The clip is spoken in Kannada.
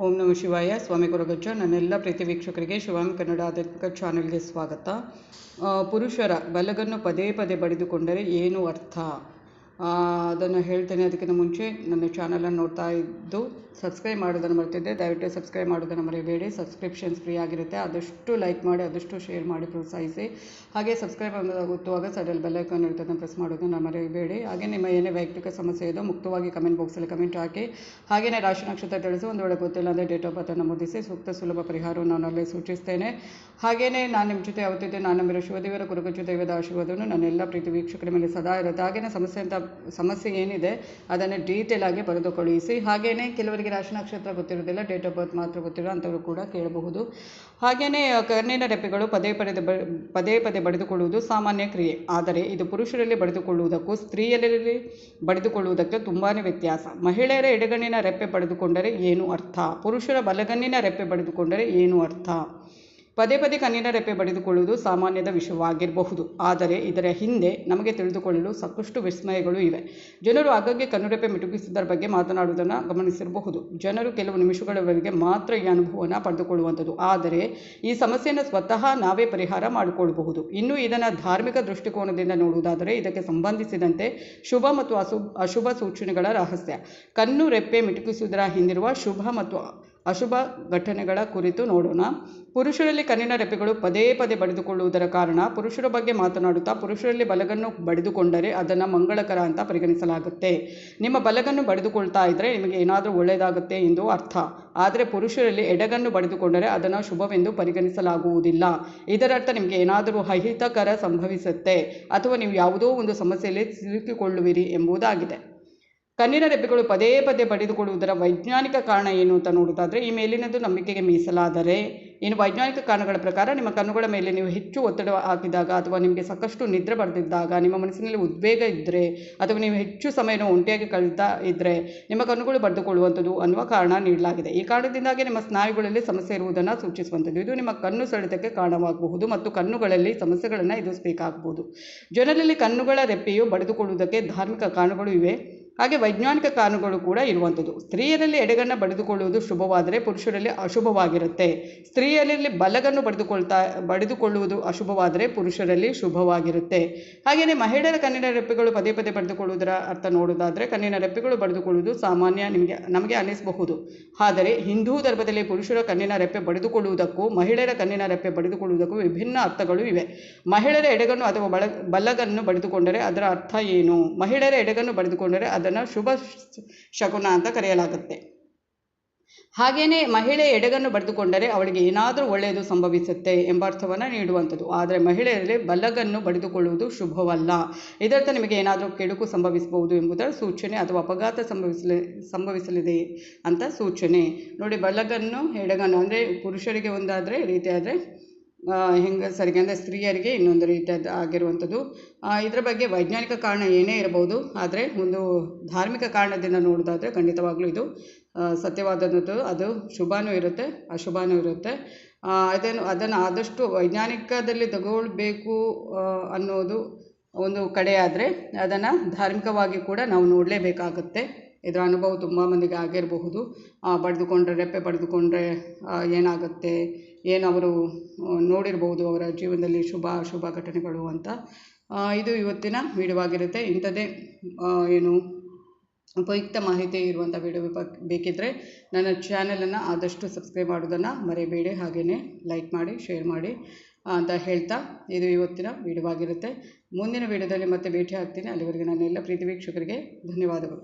ಓಂ ನಮಃ ಶಿವಾಯ. ಸ್ವಾಮಿ ಗುರುಗಜ್ಜ. ನನ್ನೆಲ್ಲ ಪ್ರೀತಿ ವೀಕ್ಷಕರಿಗೆ ಶಿವಾಮಿ ಕನ್ನಡ ಆಧ್ಯಾತ್ಮಿಕ ಚಾನೆಲ್ಗೆ ಸ್ವಾಗತ. ಪುರುಷರ ಬಲಗನ್ನು ಪದೇ ಪದೇ ಬಡಿದುಕೊಂಡರೆ ಏನು ಅರ್ಥ ಅದನ್ನು ಹೇಳ್ತೇನೆ. ಅದಕ್ಕಿಂತ ಮುಂಚೆ ನನ್ನ ಚಾನಲನ್ನು ನೋಡ್ತಾ ಇದ್ದು ಸಬ್ಸ್ಕ್ರೈಬ್ ಮಾಡೋದನ್ನು ಮರ್ತಿದ್ದೆ, ದಯವಿಟ್ಟು ಸಬ್ಸ್ಕ್ರೈಬ್ ಮಾಡೋದನ್ನು ಮರೆಯಬೇಡಿ. ಸಬ್ಸ್ಕ್ರಿಪ್ಷನ್ಸ್ ಫ್ರೀ ಆಗಿರುತ್ತೆ. ಆದಷ್ಟು ಲೈಕ್ ಮಾಡಿ, ಆದಷ್ಟು ಶೇರ್ ಮಾಡಿ ಪ್ರೋತ್ಸಾಹಿಸಿ. ಹಾಗೆ ಸಬ್ಸ್ಕ್ರೈಬ್ ಗೊತ್ತುವಾಗ ಸೈಡಲ್ಲಿ ಬೆಲ್ಲೈಕಾನ್ ಇರ್ತದೆ, ಪ್ರೆಸ್ ಮಾಡೋದನ್ನು ಮರೆಯಬೇಡಿ. ಹಾಗೆ ನಿಮ್ಮ ಏನೇ ವೈಯಕ್ತಿಕ ಸಮಸ್ಯೆ ಇದೋ ಮುಕ್ತವಾಗಿ ಕಮೆಂಟ್ ಬಾಕ್ಸಲ್ಲಿ ಕಮೆಂಟ್ ಹಾಕಿ. ಹಾಗೆಯೇ ರಾಶಿ ನಕ್ಷತ್ರ ತಿಳಿಸಿ, ಒಂದು ವೇಳೆ ಗೊತ್ತಿಲ್ಲ ಅಂದರೆ ಡೇಟ್ ಆಫ್ ಬರ್ತನ್ನು ನಮೂದಿಸಿ ಸೂಕ್ತ ಸುಲಭ ಪರಿಹಾರವನ್ನು ನಾನು ಅಲ್ಲೇ ಸೂಚಿಸ್ತೇನೆ. ಹಾಗೆಯೇ ನಾನು ನಿಮ್ಮ ಜೊತೆ ಯಾವತ್ತಿದ್ದೆ. ನಾನು ನಂಬಿರೋ ಶಿವದೇವರ ಗುರುಗಜ್ಜ ದೈವದ ಆಶೀರ್ವಾದವನ್ನು ನನ್ನೆಲ್ಲ ಪ್ರೀತಿ ವೀಕ್ಷಕರ ಮೇಲೆ ಸದಾ ಇರುತ್ತೆ. ಹಾಗೆಯೇ ಸಮಸ್ಯೆ ಏನಿದೆ ಅದನ್ನು ಡೀಟೇಲ್ ಆಗಿ ಬರೆದು ಕಳುಹಿಸಿ. ಹಾಗೆಯೇ ಕೆಲವರಿಗೆ ರಾಶಿ ನಕ್ಷತ್ರ ಗೊತ್ತಿರೋದಿಲ್ಲ, ಡೇಟ್ ಆಫ್ ಬರ್ತ್ ಮಾತ್ರ ಗೊತ್ತಿರೋ ಅಂಥವರು ಕೂಡ ಕೇಳಬಹುದು. ಹಾಗೆಯೇ ಕಣ್ಣಿನ ರೆಪ್ಪೆಗಳು ಪದೇ ಪದೇ ಬಡಿದುಕೊಳ್ಳುವುದು ಸಾಮಾನ್ಯ ಕ್ರಿಯೆ. ಆದರೆ ಇದು ಪುರುಷರಲ್ಲಿ ಬಡಿದುಕೊಳ್ಳುವುದಕ್ಕೂ ಸ್ತ್ರೀಯರಲ್ಲಿ ಬಡಿದುಕೊಳ್ಳುವುದಕ್ಕೆ ತುಂಬಾ ವ್ಯತ್ಯಾಸ. ಮಹಿಳೆಯರ ಎಡಗಣ್ಣಿನ ರೆಪ್ಪೆ ಬಡಿದುಕೊಂಡರೆ ಏನು ಅರ್ಥ? ಪುರುಷರ ಬಲಗಣ್ಣಿನ ರೆಪ್ಪೆ ಬಡಿದುಕೊಂಡರೆ ಏನು ಅರ್ಥ? ಪದೇ ಕಣ್ಣಿನ ರೆಪ್ಪೆ ಬಡಿದುಕೊಳ್ಳುವುದು ಸಾಮಾನ್ಯದ ವಿಷಯವಾಗಿರಬಹುದು. ಆದರೆ ಇದರ ಹಿಂದೆ ನಮಗೆ ತಿಳಿದುಕೊಳ್ಳಲು ಸಾಕಷ್ಟು ವಿಸ್ಮಯಗಳು ಇವೆ. ಜನರು ಆಗಾಗ್ಗೆ ಕಣ್ಣುರೆಪ್ಪೆ ಮಿಟುಕಿಸುವುದರ ಬಗ್ಗೆ ಮಾತನಾಡುವುದನ್ನು ಗಮನಿಸಿರಬಹುದು. ಜನರು ಕೆಲವು ನಿಮಿಷಗಳವರೆಗೆ ಮಾತ್ರ ಈ ಅನುಭವವನ್ನು ಪಡೆದುಕೊಳ್ಳುವಂಥದ್ದು. ಆದರೆ ಈ ಸಮಸ್ಯೆಯನ್ನು ಸ್ವತಃ ನಾವೇ ಪರಿಹಾರ ಮಾಡಿಕೊಳ್ಳಬಹುದು. ಇನ್ನು ಇದನ್ನು ಧಾರ್ಮಿಕ ದೃಷ್ಟಿಕೋನದಿಂದ ನೋಡುವುದಾದರೆ ಇದಕ್ಕೆ ಸಂಬಂಧಿಸಿದಂತೆ ಶುಭ ಮತ್ತು ಅಶುಭ ಸೂಚನೆಗಳ ರಹಸ್ಯ, ಕಣ್ಣು ರೆಪ್ಪೆ ಮಿಟುಕಿಸುವುದರ ಹಿಂದಿರುವ ಶುಭ ಮತ್ತು ಅಶುಭ ಘಟನೆಗಳ ಕುರಿತು ನೋಡೋಣ. ಪುರುಷರಲ್ಲಿ ಕಣ್ಣಿನ ರೆಪ್ಪೆಗಳು ಪದೇ ಬಡಿದುಕೊಳ್ಳುವುದರ ಕಾರಣ. ಪುರುಷರ ಬಗ್ಗೆ ಮಾತನಾಡುತ್ತಾ ಪುರುಷರಲ್ಲಿ ಬಲಗನ್ನು ಬಡಿದುಕೊಂಡರೆ ಅದನ್ನು ಮಂಗಳಕರ ಅಂತ ಪರಿಗಣಿಸಲಾಗುತ್ತೆ. ನಿಮ್ಮ ಬಲಗನ್ನು ಬಡಿದುಕೊಳ್ತಾ ಇದ್ದರೆ ನಿಮಗೆ ಏನಾದರೂ ಒಳ್ಳೆಯದಾಗುತ್ತೆ ಎಂದು ಅರ್ಥ. ಆದರೆ ಪುರುಷರಲ್ಲಿ ಎಡಗನ್ನು ಬಡಿದುಕೊಂಡರೆ ಅದನ್ನು ಶುಭವೆಂದು ಪರಿಗಣಿಸಲಾಗುವುದಿಲ್ಲ. ಇದರರ್ಥ ನಿಮಗೆ ಏನಾದರೂ ಅಹಿತಕರ ಸಂಭವಿಸುತ್ತೆ ಅಥವಾ ನೀವು ಯಾವುದೋ ಒಂದು ಸಮಸ್ಯೆಯಲ್ಲಿ ಸಿಲುಕಿಕೊಳ್ಳುವಿರಿ ಎಂಬುದಾಗಿದೆ. ಕಣ್ಣಿನ ರೆಪ್ಪೆಗಳು ಪದೇ ಬಡಿದುಕೊಳ್ಳುವುದರ ವೈಜ್ಞಾನಿಕ ಕಾರಣ ಏನು ಅಂತ ನೋಡೋದಾದರೆ, ಈ ಮೇಲಿನದು ನಂಬಿಕೆಗೆ ಮೀಸಲಾದರೆ, ಇನ್ನು ವೈಜ್ಞಾನಿಕ ಕಾರಣಗಳ ಪ್ರಕಾರ ನಿಮ್ಮ ಕಣ್ಣುಗಳ ಮೇಲೆ ನೀವು ಹೆಚ್ಚು ಒತ್ತಡ ಹಾಕಿದಾಗ ಅಥವಾ ನಿಮಗೆ ಸಾಕಷ್ಟು ನಿದ್ರೆ ಬರೆದಿದ್ದಾಗ, ನಿಮ್ಮ ಮನಸ್ಸಿನಲ್ಲಿ ಉದ್ವೇಗ ಇದ್ದರೆ ಅಥವಾ ನೀವು ಹೆಚ್ಚು ಸಮಯವನ್ನು ಒಂಟಿಯಾಗಿ ಕಳೀತಾ ಇದ್ದರೆ ನಿಮ್ಮ ಕಣ್ಣುಗಳು ಬಡಿದುಕೊಳ್ಳುವಂಥದ್ದು ಅನ್ನುವ ಕಾರಣ ನೀಡಲಾಗಿದೆ. ಈ ಕಾರಣದಿಂದಾಗಿ ನಿಮ್ಮ ಸ್ನಾಯುಗಳಲ್ಲಿ ಸಮಸ್ಯೆ ಇರುವುದನ್ನು ಸೂಚಿಸುವಂಥದ್ದು. ಇದು ನಿಮ್ಮ ಕಣ್ಣು ಸೆಳೆತಕ್ಕೆ ಕಾರಣವಾಗಬಹುದು ಮತ್ತು ಕಣ್ಣುಗಳಲ್ಲಿ ಸಮಸ್ಯೆಗಳನ್ನು ಎದುರಿಸಬೇಕಾಗಬಹುದು. ಜನರಲ್ಲಿ ಕಣ್ಣುಗಳ ರೆಪ್ಪೆಯು ಬಡಿದುಕೊಳ್ಳುವುದಕ್ಕೆ ಧಾರ್ಮಿಕ ಕಾರಣಗಳು ಇವೆ, ಹಾಗೆ ವೈಜ್ಞಾನಿಕ ಕಾರಣಗಳು ಕೂಡ ಇರುವಂಥದ್ದು. ಸ್ತ್ರೀಯರಲ್ಲಿ ಎಡಗನ್ನು ಬಡಿದುಕೊಳ್ಳುವುದು ಶುಭವಾದರೆ ಪುರುಷರಲ್ಲಿ ಅಶುಭವಾಗಿರುತ್ತೆ. ಸ್ತ್ರೀಯರಲ್ಲಿ ಬಲಗನ್ನು ಬಡಿದುಕೊಳ್ಳುವುದು ಅಶುಭವಾದರೆ ಪುರುಷರಲ್ಲಿ ಶುಭವಾಗಿರುತ್ತೆ. ಹಾಗೆಯೇ ಮಹಿಳೆಯರ ಕಣ್ಣಿನ ರೆಪ್ಪೆಗಳು ಪದೇ ಬಡಿದುಕೊಳ್ಳುವುದರ ಅರ್ಥ ನೋಡೋದಾದರೆ, ಕಣ್ಣಿನ ರೆಪ್ಪೆಗಳು ಬಡಿದುಕೊಳ್ಳುವುದು ಸಾಮಾನ್ಯ ನಮಗೆ ಅನ್ನಿಸಬಹುದು. ಆದರೆ ಹಿಂದೂ ಧರ್ಮದಲ್ಲಿ ಪುರುಷರ ಕಣ್ಣಿನ ರೆಪ್ಪೆ ಬಡಿದುಕೊಳ್ಳುವುದಕ್ಕೂ ಮಹಿಳೆಯರ ಕಣ್ಣಿನ ರೆಪ್ಪೆ ಬಡಿದುಕೊಳ್ಳುವುದಕ್ಕೂ ವಿಭಿನ್ನ ಅರ್ಥಗಳು ಇವೆ. ಮಹಿಳೆಯರ ಎಡಗನ್ನು ಅಥವಾ ಬಲಗನ್ನು ಬಡಿದುಕೊಂಡರೆ ಅದರ ಅರ್ಥ ಏನು? ಮಹಿಳೆಯರ ಎಡಗನ್ನು ಬಡಿದುಕೊಂಡರೆ ಅದನ್ನು ಶುಭ ಶಕುನ ಅಂತ ಕರೆಯಲಾಗುತ್ತೆ. ಹಾಗೆಯೇ ಮಹಿಳೆ ಎಡಗನ್ನು ಬಡಿದುಕೊಂಡರೆ ಅವಳಿಗೆ ಏನಾದರೂ ಒಳ್ಳೆಯದು ಸಂಭವಿಸುತ್ತೆ ಎಂಬ ಅರ್ಥವನ್ನು ನೀಡುವಂಥದ್ದು. ಆದರೆ ಮಹಿಳೆಯರಲ್ಲಿ ಬಲಗನ್ನು ಬಡಿದುಕೊಳ್ಳುವುದು ಶುಭವಲ್ಲ. ಇದರರ್ಥ ನಿಮಗೆ ಏನಾದರೂ ಕೆಡುಕು ಸಂಭವಿಸಬಹುದು ಎಂಬುದರ ಸೂಚನೆ ಅಥವಾ ಅಪಘಾತ ಸಂಭವಿಸಲಿದೆ ಅಂತ ಸೂಚನೆ. ನೋಡಿ, ಬಲಗನ್ನು ಎಡಗನ್ನು ಅಂದರೆ ಪುರುಷರಿಗೆ ಒಂದಾದರೆ ರೀತಿಯಾದರೆ ಹೆಂಗಸರಿಗೆ ಅಂದರೆ ಸ್ತ್ರೀಯರಿಗೆ ಇನ್ನೊಂದು ರೀತಿಯಾದ ಆಗಿರುವಂಥದ್ದು. ಇದರ ಬಗ್ಗೆ ವೈಜ್ಞಾನಿಕ ಕಾರಣ ಏನೇ ಇರಬಹುದು, ಆದರೆ ಒಂದು ಧಾರ್ಮಿಕ ಕಾರಣದಿಂದ ನೋಡೋದಾದರೆ ಖಂಡಿತವಾಗ್ಲೂ ಇದು ಸತ್ಯವಾದದ್ದು. ಅದು ಶುಭನೂ ಇರುತ್ತೆ, ಅಶುಭನೂ ಇರುತ್ತೆ. ಅದನ್ನು ಆದಷ್ಟು ವೈಜ್ಞಾನಿಕದಲ್ಲಿ ತಗೊಳ್ಬೇಕು ಅನ್ನೋದು ಒಂದು ಕಡೆ ಆದರೆ ಅದನ್ನು ಧಾರ್ಮಿಕವಾಗಿ ಕೂಡ ನಾವು ನೋಡಲೇಬೇಕಾಗುತ್ತೆ. ಇದರ ಅನುಭವ ತುಂಬ ಮಂದಿಗೆ ಆಗಿರಬಹುದು. ರೆಪ್ಪೆ ಬಡಿದುಕೊಂಡ್ರೆ ಏನಾಗುತ್ತೆ, ಏನು ಅವರು ನೋಡಿರ್ಬೋದು ಅವರ ಜೀವನದಲ್ಲಿ ಶುಭ ಅಶುಭ ಘಟನೆಗಳು ಅಂತ. ಇದು ಇವತ್ತಿನ ವಿಡಿಯೋ ಆಗಿರುತ್ತೆ. ಇಂಥದ್ದೇ ಏನು ಉಪಯುಕ್ತ ಮಾಹಿತಿ ಇರುವಂಥ ವಿಡಿಯೋ ಬೇಕಿದ್ದರೆ ನನ್ನ ಚಾನಲನ್ನು ಆದಷ್ಟು ಸಬ್ಸ್ಕ್ರೈಬ್ ಮಾಡೋದನ್ನು ಮರೆಯಬೇಡಿ. ಹಾಗೆಯೇ ಲೈಕ್ ಮಾಡಿ, ಶೇರ್ ಮಾಡಿ ಅಂತ ಹೇಳ್ತಾ ಇದು ಇವತ್ತಿನ ವಿಡಿಯೋ ಆಗಿರುತ್ತೆ. ಮುಂದಿನ ವಿಡಿಯೋದಲ್ಲಿ ಮತ್ತೆ ಭೇಟಿ ಆಗ್ತೀನಿ. ಅಲ್ಲಿವರೆಗೆ ನನ್ನೆಲ್ಲ ಪ್ರೀತಿ ವೀಕ್ಷಕರಿಗೆ ಧನ್ಯವಾದಗಳು.